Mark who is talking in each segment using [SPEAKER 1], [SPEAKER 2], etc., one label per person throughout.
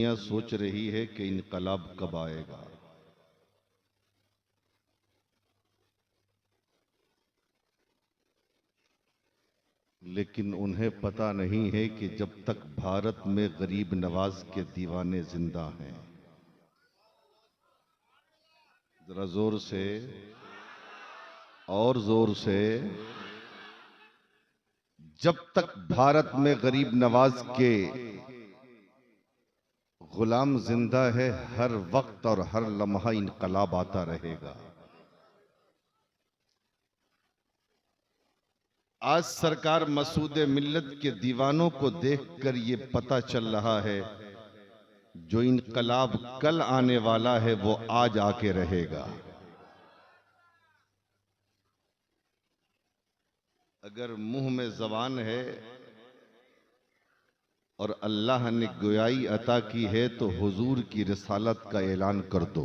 [SPEAKER 1] दुनिया सोच रही है कि इनकलाब कब आएगा। लेकिन उन्हें पता नहीं है कि जब तक भारत में गरीब नवाज के दीवाने जिंदा हैं, जरा जोर से और जोर से, जब तक भारत में गरीब नवाज के गुलाम जिंदा है, हर वक्त और हर लम्हा इनकलाब आता रहेगा। आज सरकार मसूद मिल्लत के दीवानों को देखकर ये पता चल रहा है, जो इनकलाब कल आने वाला है वो आज आके रहेगा। अगर मुंह में जबान है और अल्लाह ने गोयाई अता की है तो हुजूर की रिसालत का ऐलान कर दो।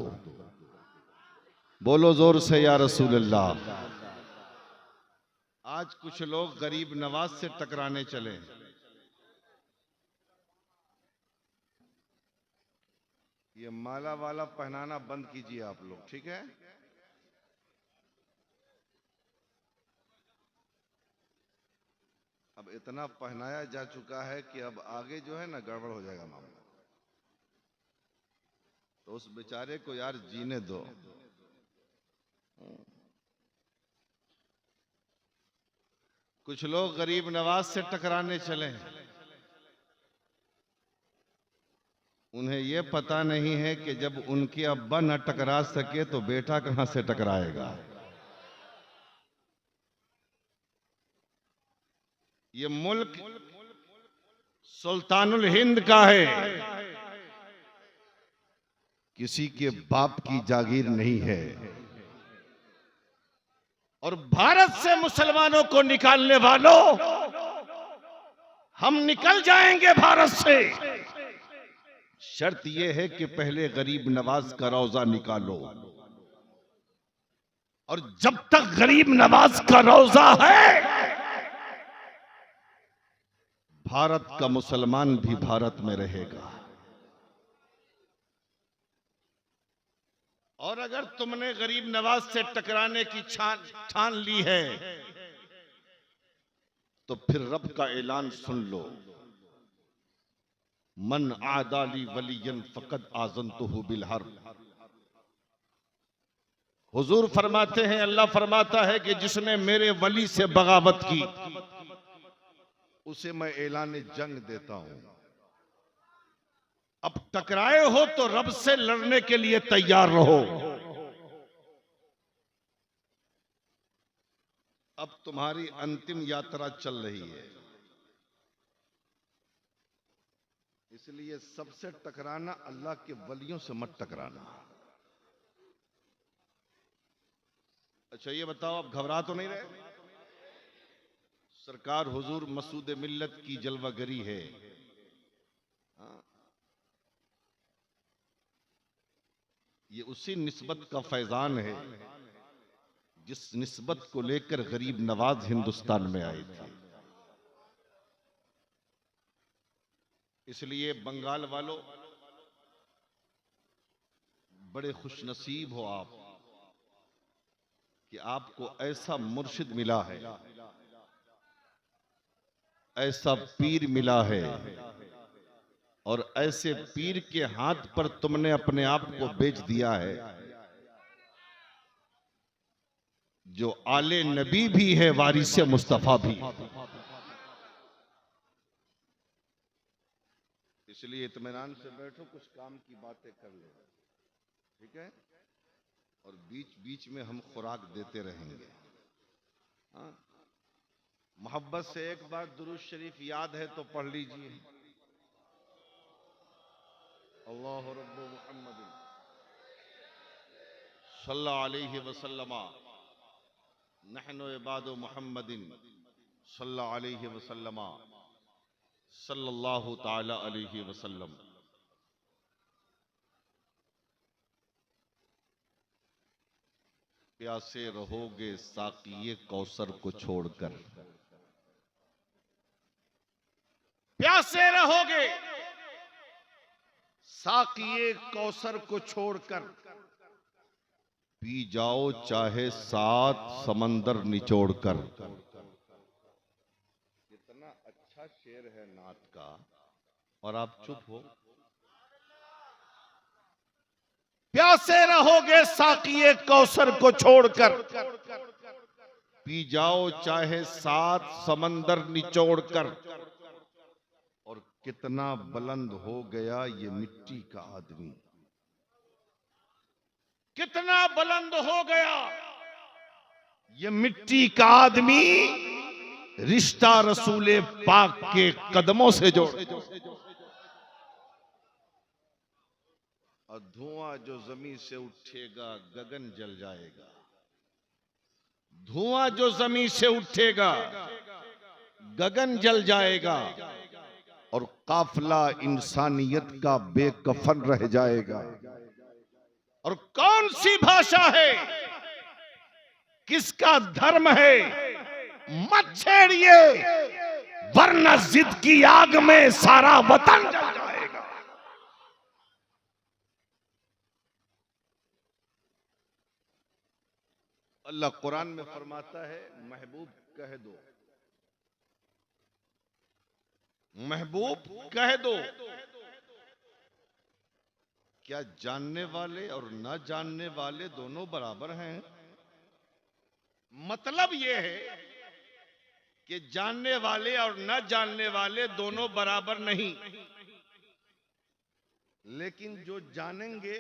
[SPEAKER 1] बोलो जोर से या रसूल अल्लाह। आज कुछ लोग गरीब नवाज से टकराने चले। ये माला वाला पहनाना बंद कीजिए आप लोग, ठीक है? अब इतना पहनाया जा चुका है कि अब आगे जो है ना गड़बड़ हो जाएगा मामला। तो उस बेचारे को यार जीने दो। कुछ लोग गरीब नवाज से टकराने चले हैं। उन्हें यह पता नहीं है कि जब उनके अब्बा न टकरा सके तो बेटा कहां से टकराएगा। ये मुल्क सुल्तानुल हिंद का है, किसी के बाप की जागीर नहीं है। और भारत से मुसलमानों को निकालने वालों, हम निकल जाएंगे भारत से। शर्त यह है कि पहले गरीब नवाज का रौजा निकालो। और जब तक गरीब नवाज का रौजा है, भारत का मुसलमान भी भारत में रहेगा। और अगर तुमने गरीब नवाज से टकराने की ठान ली है तो फिर रब का ऐलान सुन लो, मन आदाली वलियन फकद आज़नतुहु बिल हर्ब। हुजूर फरमाते हैं, अल्लाह फरमाता है कि जिसने मेरे वली से बगावत की उसे मैं ऐलान जंग देता हूं। अब टकराए हो तो रब से लड़ने के लिए तैयार रहो। अब तुम्हारी अंतिम यात्रा चल रही है, इसलिए सबसे टकराना, अल्लाह के वलियों से मत टकराना। अच्छा ये बताओ, आप घबरा तो नहीं रहे? सरकार हुजूर मसूद मिल्लत की जलवागरी है। ये उसी निस्बत का फैजान है जिस निस्बत को लेकर गरीब नवाज हिंदुस्तान में आए थे। इसलिए बंगाल वालों, बड़े खुशनसीब हो आप कि आपको ऐसा मुर्शिद मिला है, ऐसा पीर मिला है, और ऐसे पीर के हाथ पर तुमने अपने आप को बेच दिया है जो आले नबी भी है, वारिस मुस्तफा भी। इसलिए इत्मीनान से बैठो, कुछ काम की बातें कर लो, ठीक है? और बीच बीच में हम खुराक देते रहेंगे। हाँ, मोहब्बत से एक बार दुरूद शरीफ याद है तो पढ़ लीजिए। अल्लाह रब्बु मुहम्मद सल्लल्लाहु अलैहि वसल्लम नहनु इबादु मुहम्मदिन सल्लल्लाहु अलैहि वसल्लम सल्लल्लाहु ताला अलैहि वसल्लम। प्यासे रहोगे साकिए कौसर को छोड़कर, प्यासे रहोगे साकिए कौसर को छोड़कर पी जाओ चाहे 7 समंदर निचोड़कर। कितना अच्छा शेर है नात का, और आप चुप हो। प्यासे रहोगे साकिए कौसर को छोड़कर, पी जाओ चाहे 7 समंदर निचोड़कर। और कितना बुलंद हो गया ये मिट्टी का आदमी, कितना बुलंद हो गया ये मिट्टी का आदमी, रिश्ता रसूले पाक के कदमों से जोड़। और धुआं जो जमीन से उठेगा गगन जल जाएगा। धुआं जो जमीन से उठेगा गगन जल जाएगा। और काफिला इंसानियत का बेकफन रह जाएगा। और कौन सी भाषा है, किसका धर्म है, मत छेड़िए, वरना जिद की आग में सारा वतन जल जाएगा। अल्लाह कुरान में फरमाता है, महबूब कह दो, महबूब कह दो, क्या जानने वाले और न जानने वाले दोनों बराबर हैं? मतलब यह है कि जानने वाले और न जानने वाले दोनों बराबर नहीं, लेकिन जो जानेंगे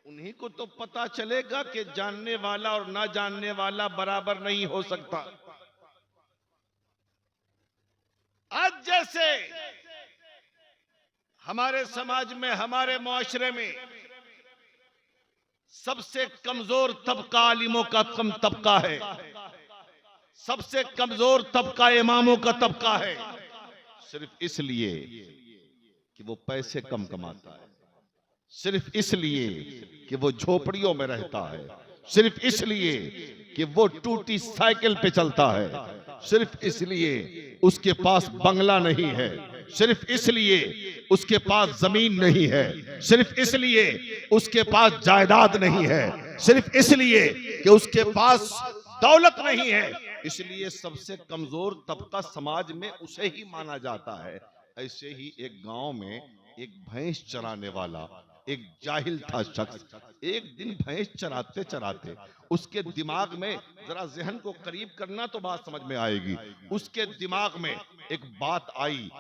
[SPEAKER 1] उन्हीं को तो पता चलेगा कि जानने वाला और न जानने वाला बराबर नहीं हो सकता। आज जैसे हमारे समाज में, हमारे मुआशरे में सबसे कमजोर तबका आलिमों का कम तबका है, सबसे कमजोर तबका इमामों का तबका है, सिर्फ इसलिए कि वो पैसे कम कमाता है, सिर्फ इसलिए कि वो झोपड़ियों में रहता है, सिर्फ इसलिए कि वो टूटी साइकिल पे चलता है, सिर्फ इसलिए उसके पास बंगला नहीं है, सिर्फ इसलिए उसके पास जमीन नहीं है, सिर्फ इसलिए उसके पास जायदाद नहीं है, सिर्फ इसलिए कि उसके पास दौलत नहीं है, इसलिए सबसे कमजोर तबका समाज में उसे ही माना जाता है। ऐसे ही एक गांव में एक भैंस चराने वाला एक जाहिल था शख्स। एक दिन भैंस चराते चराते उसके दिमाग में, जरा जहन को करीब करना तो बात समझ में आएगी, उसके दिमाग में एक बात आई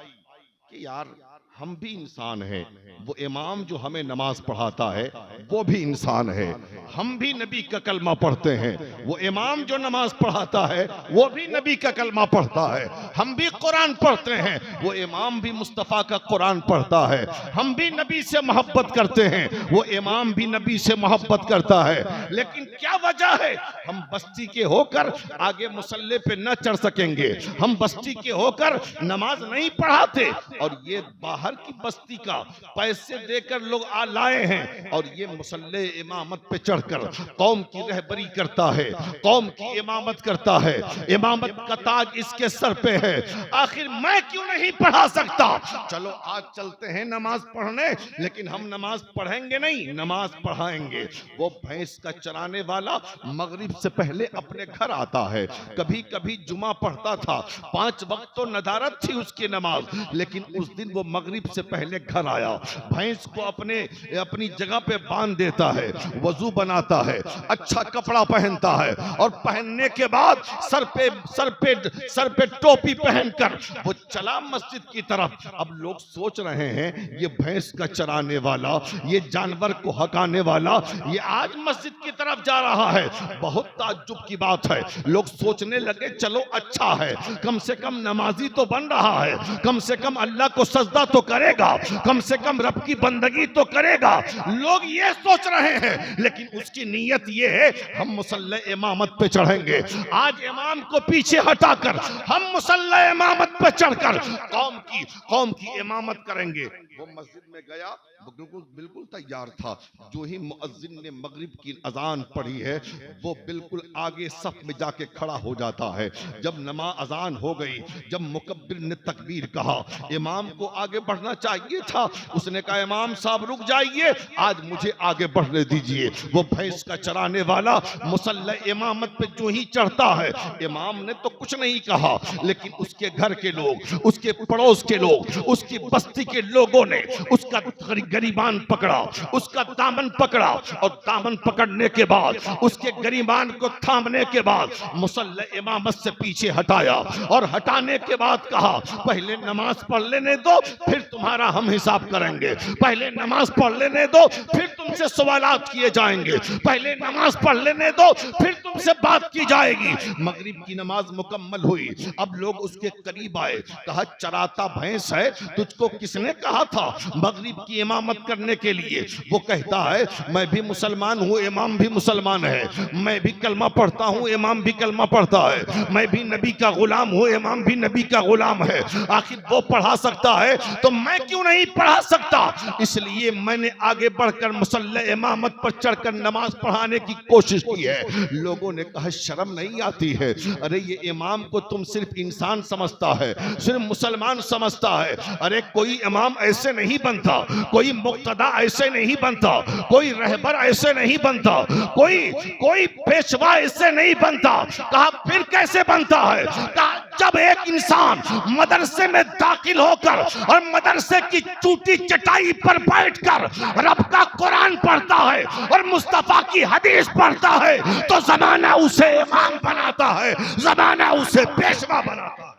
[SPEAKER 1] कि यार हम भी इंसान हैं, वो इमाम जो हमें नमाज पढ़ाता है वो भी इंसान है, हम भी नबी का कलमा पढ़ते हैं, वो इमाम जो नमाज पढ़ाता है वो भी नबी का कलमा पढ़ता है, हम भी कुरान पढ़ते हैं, वो इमाम भी मुस्तफ़ा का कुरान पढ़ता है, हम भी नबी से मोहब्बत करते हैं, वो इमाम भी नबी से मोहब्बत करता है, लेकिन क्या वजह है हम बस्ती के होकर आगे मुसल्ले पे न चढ़ सकेंगे, हम बस्ती के होकर नमाज नहीं पढ़ाते, और ये बाहर की बस्ती का पैसे देकर लोग आ लाए हैं, और ये मुसल्ले इमामत पे चढ़कर कौम की रहबरी करता है, कौम की इमामत करता है, इमामत का ताज इसके सर पे है, आखिर मैं क्यों नहीं पढ़ा सकता? चलो आज चलते हैं नमाज पढ़ने, लेकिन हम नमाज पढ़ेंगे नहीं, नमाज पढ़ाएंगे। वो भैंस का चराने वाला मगरिब से पहले अपने घर आता है, कभी कभी जुमा पढ़ता था, 5 वक्त तो नदारत थी उसकी नमाज, लेकिन उस दिन वो मगरिब से पहले घर आया, भैंस को अपनी जगह पे बांध देता है, वजू बनाता है, अच्छा कपड़ा पहनता है, और पहनने के बाद सर पे टोपी पहनकर वो चला मस्जिद की तरफ। अब लोग सोच रहे हैं ये भैंस का चराने वाला, ये जानवर को हकाने वाला, ये आज मस्जिद की तरफ जा रहा है। बहुत ताज्जुब की बात है, लोग सोचने लगे चलो अच्छा है, कम से कम नमाजी तो बन रहा है, कम से कम अल्लाह को सजदा तो करेगा, कम से कम रब की बंदगी तो करेगा, लोग ये सोच रहे हैं, लेकिन उसकी नीयत ये है हम मुसल्ले इमामत पे चढ़ेंगे। आज इमाम को पीछे हटाकर हम मुसल्ले इमामत पे चढ़कर कौम की इमामत करेंगे। वो मस्जिद में गया, बिल्कुल तैयार था, जो ही मुअज्जिन ने मगरिब की अजान पढ़ी है वो बिल्कुल आगे सफ में जाके खड़ा हो जाता है। जब नमाज अजान हो गई, जब मुकब्बिर ने तकबीर कहा, इमाम को आगे बढ़ना चाहिए था। उसने कहा इमाम साहब रुक जाइए, आज मुझे आगे बढ़ने दीजिए। वो भैंस का चराने वाला मुसल्ला इमामत पे जो ही चढ़ता है, इमाम ने तो कुछ नहीं कहा, लेकिन उसके घर के लोग, उसके पड़ोस के लोग, उसकी बस्ती के लोगों ने उसका गरीबान पकड़ा, उसका दामन पकड़ा, और दामन पकड़ने के बाद उसके गरीबान को थामने के बाद मुसल्ला इमामत से पीछे हटाया, और हटाने के बाद कहा पहले नमाज पढ़ लेने दो, फिर तुम्हारा हम हिसाब करेंगे। पहले नमाज पढ़ लेने दो, फिर तुमसे सवालात किए जाएंगे। पहले नमाज पढ़ लेने दो, फिर तुमसे बात की जाएगी। मगरिब की नमाज मुकम्मल हुई, अब लोग उसके करीब आए, कहा चराता भैंस है, तुझको किसने कहा था मगरिब की इमामत करने के लिए? वो कहता है मैं भी मुसलमान हूँ, इमाम भी मुसलमान है, मैं भी कलमा पढ़ता हूँ, इमाम भी कलमा पढ़ता है, मैं भी नबी का गुलाम हूँ, इमाम भी नबी का गुलाम है। आखिर वो पढ़ा सकता है तो मैं क्यों नहीं पढ़ा सकता? इसलिए मैंने आगे बढ़कर मुसल्ला इमामत पर चढ़कर नमाज पढ़ाने की कोशिश की है। लोगों ने कहा शर्म नहीं आती है? अरे ये इमाम को तुम सिर्फ इंसान समझता है, सिर्फ मुसलमान समझता है। अरे कोई इमाम ऐसे नहीं बनता, कोई मुक्तदा ऐसे नहीं बनता, कोई रहबर ऐसे नहीं बनता, कोई कोई पेशवा ऐसे नहीं बनता। कहा फिर कैसे बनता है? कहा जब एक इंसान मदरसे में दाखिल होकर और मदरसे की चूटी चटाई पर बैठकर रब का कुरान पढ़ता है और मुस्तफा की हदीस पढ़ता है, तो जमाना उसे इमाम बनाता है, जमाना उसे पेशवा बनाता है।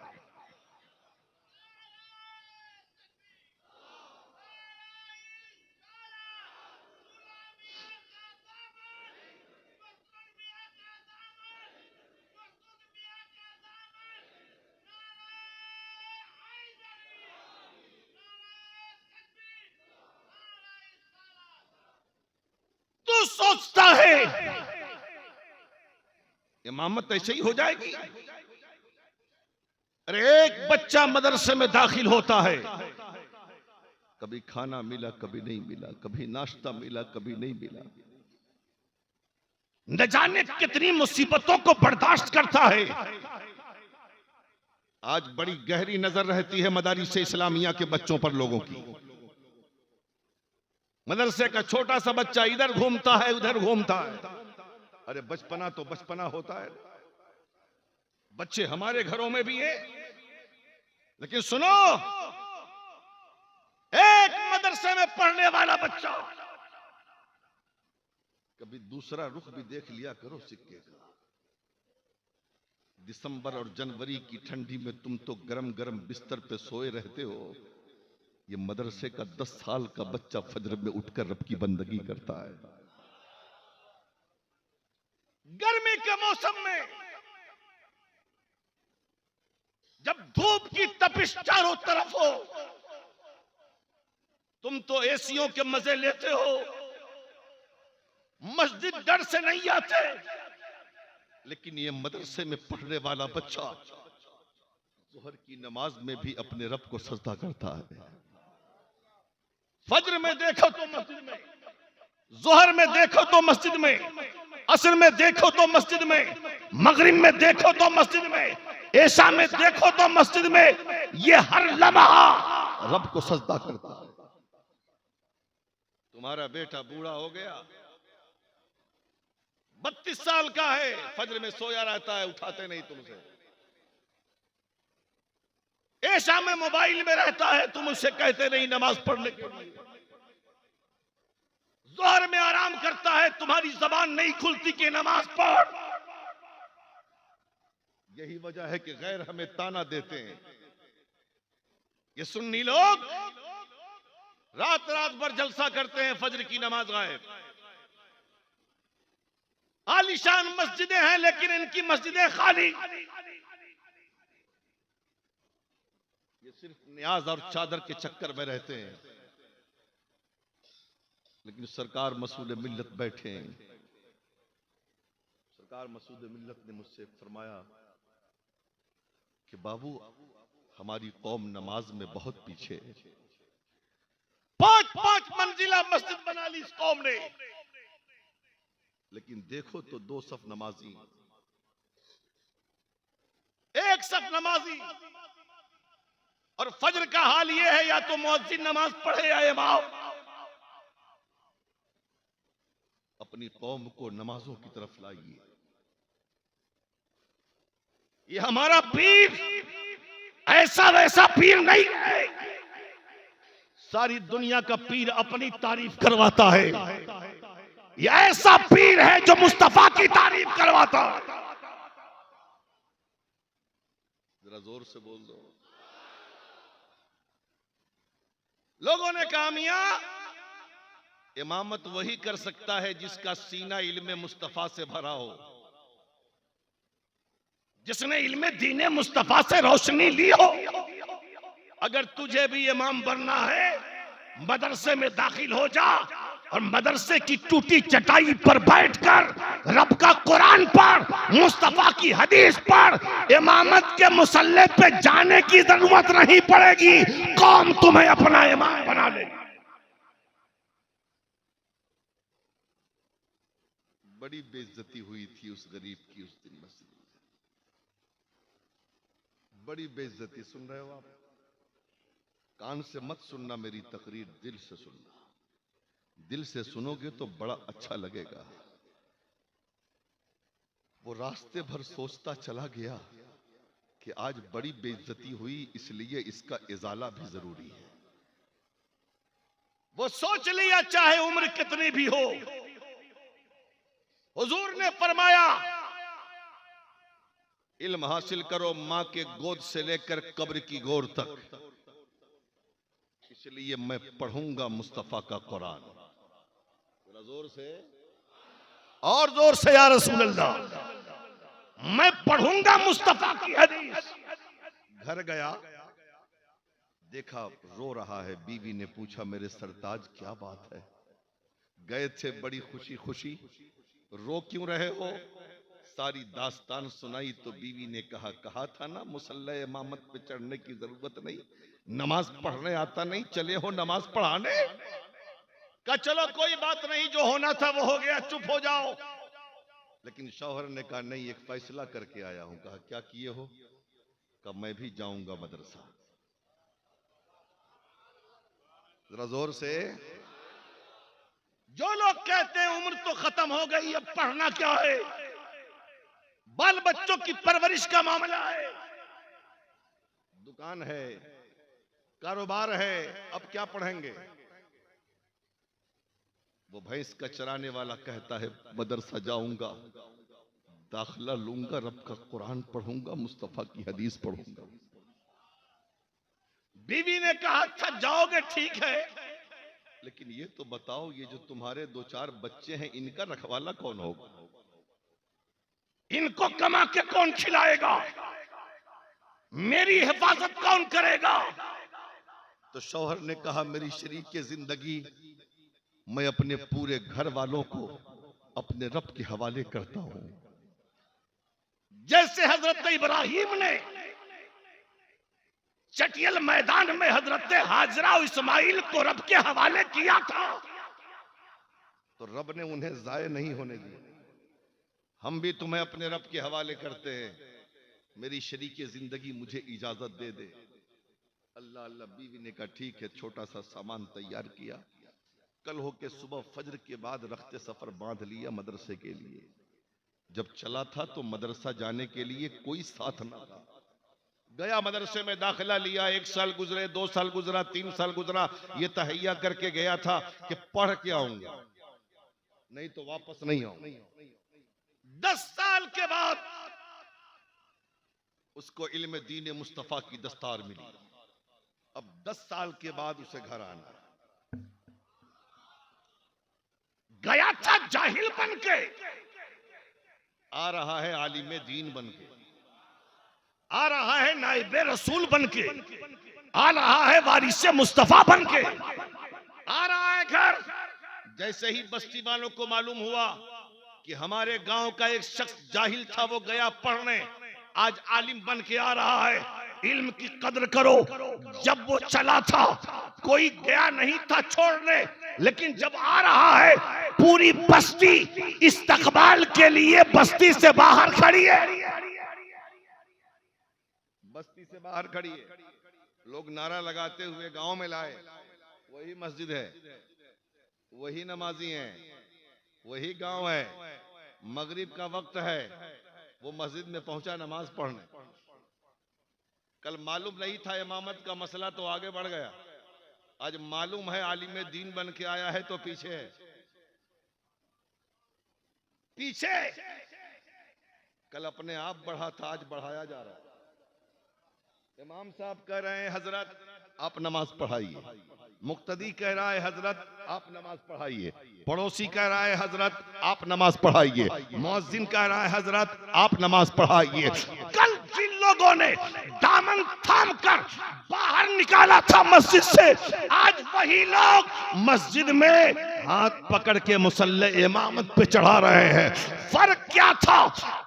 [SPEAKER 1] तू सोचता है इमामत ऐसे ही हो जाएगी? अरे एक बच्चा मदरसे में दाखिल होता है, कभी खाना मिला कभी नहीं मिला, कभी नाश्ता मिला कभी नहीं मिला, न जाने कितनी मुसीबतों को बर्दाश्त करता है। आज बड़ी गहरी नजर रहती है मदारिस इस्लामिया के बच्चों पर लोगों की। मदरसे का छोटा सा बच्चा इधर घूमता है उधर घूमता है। अरे बचपना तो बचपना होता है, बच्चे हमारे घरों में भी हैं, लेकिन सुनो, एक मदरसे में पढ़ने वाला बच्चा, कभी दूसरा रुख भी देख लिया करो सिक्के का। दिसंबर और जनवरी की ठंडी में तुम तो गरम गरम बिस्तर पे सोए रहते हो, ये मदरसे का 10 साल का बच्चा फजर में उठकर रब की बंदगी करता है। गर्मी के मौसम में जब धूप की तपिश चारों तरफ हो, तुम तो एसियों के मजे लेते हो, मस्जिद डर से नहीं आते, लेकिन ये मदरसे में पढ़ने वाला बच्चा जोहर की नमाज में भी अपने रब को सजदा करता है। फज्र में देखो तो मस्जिद में, जोहर में देखो तो मस्जिद में, असर में देखो तो मस्जिद में, मगरिब में देखो तो मस्जिद में, ऐशा में देखो तो मस्जिद में, ये हर लम्हा रब को सजदा करता है। तुम्हारा बेटा बूढ़ा हो गया, 32 साल का है, फज्र में सोया रहता है, उठाते नहीं तुमसे। ऐशा में मोबाइल में रहता है, तुम उससे कहते नहीं नमाज पढ़ने के लिए। जोहर में आराम करता है, तुम्हारी जबान नहीं खुलती कि नमाज पढ़। यही वजह है कि गैर हमें ताना देते हैं। ये सुन्नी लोग रात रात भर जलसा करते हैं, फज्र की नमाज गायब। आलीशान मस्जिदें हैं लेकिन इनकी मस्जिदें खाली। ये सिर्फ न्याज और चादर के चक्कर में रहते हैं, लेकिन सरकार मसूद मिल्लत बैठे हैं। सरकार मसूद मिल्लत ने मुझसे फरमाया कि बाबू हमारी कौम नमाज में बहुत पीछे है। 5-5 मंजिला मस्जिद बना ली इस कौम ने, लेकिन देखो तो 2 सफ नमाजी, एक सफ नमाजी और फजर का हाल यह है या तो मुअज्जिन नमाज पढ़े या इमाम। अपनी कौम को नमाजों की तरफ लाइए। ये हमारा पीर ऐसा वैसा पीर नहीं है। सारी दुनिया का पीर अपनी तारीफ करवाता है। ये ऐसा पीर है जो मुस्तफा की तारीफ करवाता है। जरा जोर से बोल दो। लोगों ने कहा मियां इमामत वही कर सकता है जिसका सीना इल्मे मुस्तफा से भरा हो, जिसने इल्मे दीने मुस्तफा से रोशनी ली हो। अगर तुझे भी इमाम बनना है मदरसे में दाखिल हो जा और मदरसे की टूटी चटाई पर बैठकर रब का कुरान पढ़, मुस्तफा की हदीस पढ़। इमामत के मुसल्ले पे जाने की जरूरत नहीं पड़ेगी, कौम तुम्हें अपना इमाम बना लेगी। बड़ी बेइज्जती हुई थी उस गरीब की उस दिन मस्जिद में, बड़ी बेइज्जती। सुन रहे हो आप? कान से मत सुनना मेरी तकरीर, दिल से सुनना। दिल से सुनोगे तो बड़ा अच्छा लगेगा। वो रास्ते भर सोचता चला गया कि आज बड़ी बेइज्जती हुई, इसलिए इसका इजाला भी जरूरी है। वो सोच लिया चाहे उम्र कितनी भी हो। हुजूर ने फरमाया इल्म हासिल करो मां के गोद से लेकर कब्र की गोर तक, इसलिए मैं पढ़ूंगा मुस्तफा का कुरान। जोर से और जोर से या रसूल अल्लाह, मैं पढ़ूंगा मुस्तफा की हदीस। घर गया, देखा रो रहा है। बीवी ने पूछा मेरे सरताज क्या बात है? गए थे बड़ी खुशी खुशी, रो क्यों रहे हो? सारी दास्तान सुनाई तो बीवी ने कहा था ना मुसल्ला इमामत पे चढ़ने की जरूरत नहीं, नमाज पढ़ने आता नहीं, चले हो नमाज पढ़ाने। कहा चलो कोई बात नहीं, जो होना था वो हो गया, चुप हो जाओ। लेकिन शौहर ने कहा नहीं, एक फैसला करके आया हूं। कहा क्या किए हो? कहा मैं भी जाऊंगा मदरसा। जरा जोर से। जो लोग कहते हैं उम्र तो खत्म हो गई, अब पढ़ना क्या है, बाल बच्चों की परवरिश का मामला है, दुकान है, कारोबार है, अब क्या पढ़ेंगे? वो भैंस का चराने वाला कहता है मदरसा जाऊंगा, दाखिला लूंगा, रब का कुरान पढ़ूंगा, मुस्तफा की हदीस पढ़ूंगा। बीवी ने कहा अच्छा जाओगे ठीक है, लेकिन ये तो बताओ ये जो तुम्हारे 2-4 बच्चे हैं इनका रखवाला कौन होगा? इनको कमा के कौन खिलाएगा? मेरी हिफाजत कौन करेगा? तो शौहर ने कहा मेरी शरीक की जिंदगी मैं अपने पूरे घर वालों को अपने रब के हवाले करता हूं। जैसे हजरत इब्राहिम ने चटियल मैदान में हजरत हाजरा और इस्माइल को रब के हवाले किया था, तो रब ने उन्हें जाये नहीं होने दिया। हम भी तुम्हें अपने रब के हवाले करते हैं, मेरी शरीके जिंदगी मुझे इजाजत दे दे। अल्लाह अल्लाह। बीवी ने कहा ठीक है, छोटा सा सामान तैयार किया, कल होके सुबह फजर के बाद रखते सफर बांध लिया मदरसे के लिए। जब चला था तो मदरसा जाने के लिए कोई साथ ना था। गया मदरसे में दाखिला लिया, 1 साल गुजरे, 2 साल गुजरा, 3 साल गुजरा। ये तहैया करके गया था कि पढ़ के आऊंगा, नहीं तो वापस नहीं आऊंगा। 10 साल के बाद उसको इल्म दीन मुस्तफा की दस्तार मिली। अब 10 साल के बाद उसे घर आना। गया था जाहिल बन के, आ रहा है आलिम दीन बन के, आ रहा है नाइबे रसूल बन के, आ रहा है वारिसे मुस्तफा बन के, आ रहा है घर। जैसे ही बस्ती वालों को मालूम हुआ कि हमारे गांव का एक शख्स जाहिल था, वो गया पढ़ने, आज आलिम बन के आ रहा है, इल्म की कदर करो। जब वो चला था कोई गया नहीं था छोड़ने, लेकिन जब आ रहा है पूरी बस्ती इस्तकबाल के लिए बस्ती से बाहर खड़ी है, बस्ती से बाहर खड़ी है। लोग नारा लगाते हुए गांव में लाए, वही मस्जिद है, वही नमाजी हैं, वही गांव है, मगरिब का वक्त है, वो मस्जिद में पहुंचा नमाज पढ़ने। कल मालूम नहीं था इमामत का मसला तो आगे बढ़ गया, आज मालूम है आलिम दीन बन के आया है तो पीछे है, पीछे। कल अपने आप बढ़ा था, आज बढ़ाया जा रहा है। इमाम साहब कह रहे हैं हजरत आप नमाज पढ़ाइए, मुक्तदी कह रहा है हजरत आप नमाज पढ़ाइए, पड़ोसी कह रहा है हजरत आप नमाज पढ़ाइए, मुअज्जिन कह रहा है हजरत आप नमाज पढ़ाइए। कल जिन लोगों ने दामन थाम कर बाहर निकाला था मस्जिद से, आज वही लोग मस्जिद में हाथ पकड़ के मुसल्ले इमामत पे चढ़ा रहे हैं। फर्क क्या था?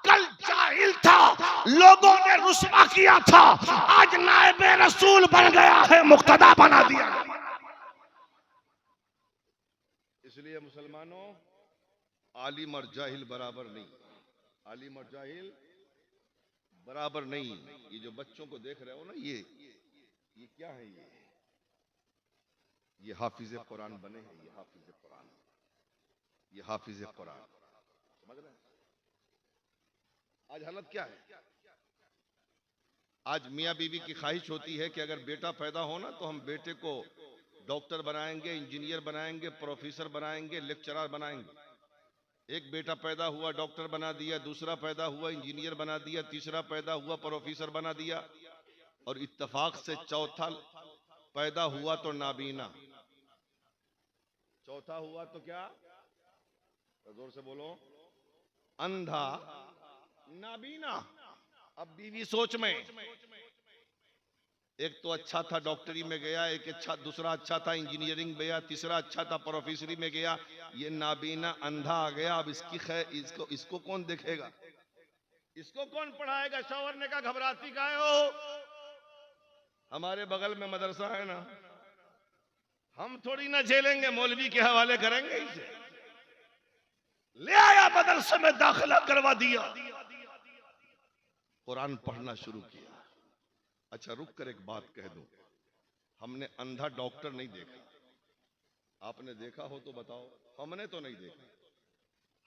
[SPEAKER 1] कल जाहिल था, लोगों ने रुस्वा किया था, आज नायबे रसूल बन गया है, मुक्तदा बना दिया। इसलिए मुसलमानों, आलिम और जाहिल बराबर नहीं, आलिम और जाहिल बराबर नहीं। ये जो बच्चों को देख रहे हो ना, ये क्या है? ये हाफिज कुरान बने हैं, ये हाफिज कुरान, ये हाफिज कुरान, समझ रहे हैं? आज हालत क्या है? आज मियाँ बीवी की ख्वाहिश होती है कि अगर बेटा पैदा हो ना तो हम बेटे को डॉक्टर बनाएंगे, इंजीनियर बनाएंगे, प्रोफेसर बनाएंगे, लेक्चरर बनाएंगे। एक बेटा पैदा हुआ डॉक्टर बना दिया, दूसरा पैदा हुआ इंजीनियर बना दिया, तीसरा पैदा हुआ प्रोफेसर बना दिया, और इत्तेफाक से चौथा पैदा हुआ तो नाबीना, चौथा हुआ तो क्या? जोर से बोलो, अंधा नाबीना। अब बीवी सोच में, एक तो अच्छा था डॉक्टरी में गया, एक अच्छा, दूसरा अच्छा था इंजीनियरिंग में गया, तीसरा अच्छा था प्रोफेसरी में गया, ये नाबीना अंधा आ गया। अब इसकी खैर इसको कौन देखेगा, इसको कौन पढ़ाएगा? शौहर ने कहा घबराती काहे हो, हमारे बगल में मदरसा है ना, हम थोड़ी ना झेलेंगे, मौलवी के हवाले करेंगे इसे। ले आया, मदरसे में दाखिला करवा दिया, कुरान पढ़ना शुरू किया। अच्छा रुक कर एक बात कह दूं, हमने अंधा डॉक्टर नहीं देखा, आपने देखा हो तो बताओ? हमने तो नहीं देखा,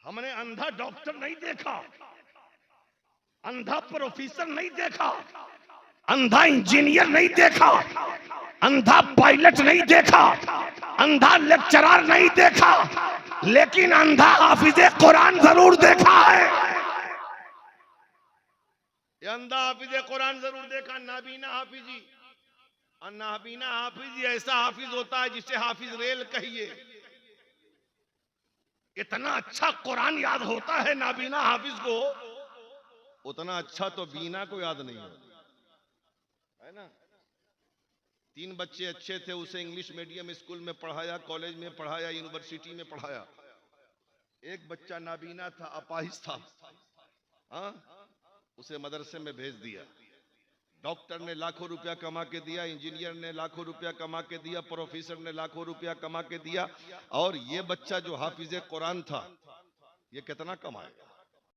[SPEAKER 1] हमने अंधा डॉक्टर नहीं देखा, अंधा प्रोफेसर नहीं देखा, अंधा इंजीनियर नहीं देखा, अंधा पायलट नहीं देखा, अंधा लेक्चरर नहीं देखा, लेकिन अंधा हाफिज कुरान जरूर देखा है। ये अंधा हाफिज कुरान जरूर देखा। नाबीना हाफिजी, नाबीना हाफिजी ऐसा हाफिज होता है जिसे हाफिज रेल कहिए। इतना अच्छा कुरान याद होता है नाबीना हाफिज को, उतना अच्छा तो बीना को याद नहीं होता है ना। 3 बच्चे अच्छे थे, उसे इंग्लिश मीडियम स्कूल में पढ़ाया, कॉलेज में पढ़ाया, यूनिवर्सिटी में पढ़ाया। एक बच्चा नाबीना था, अपाहिज था, हाँ, उसे मदरसे में भेज दिया। डॉक्टर ने लाखों रुपया कमा के दिया, इंजीनियर ने लाखों रुपया कमा के दिया, प्रोफेसर ने लाखों रुपया कमा के दिया, और ये बच्चा जो हाफिज कुरान था, ये कितना कमाएगा?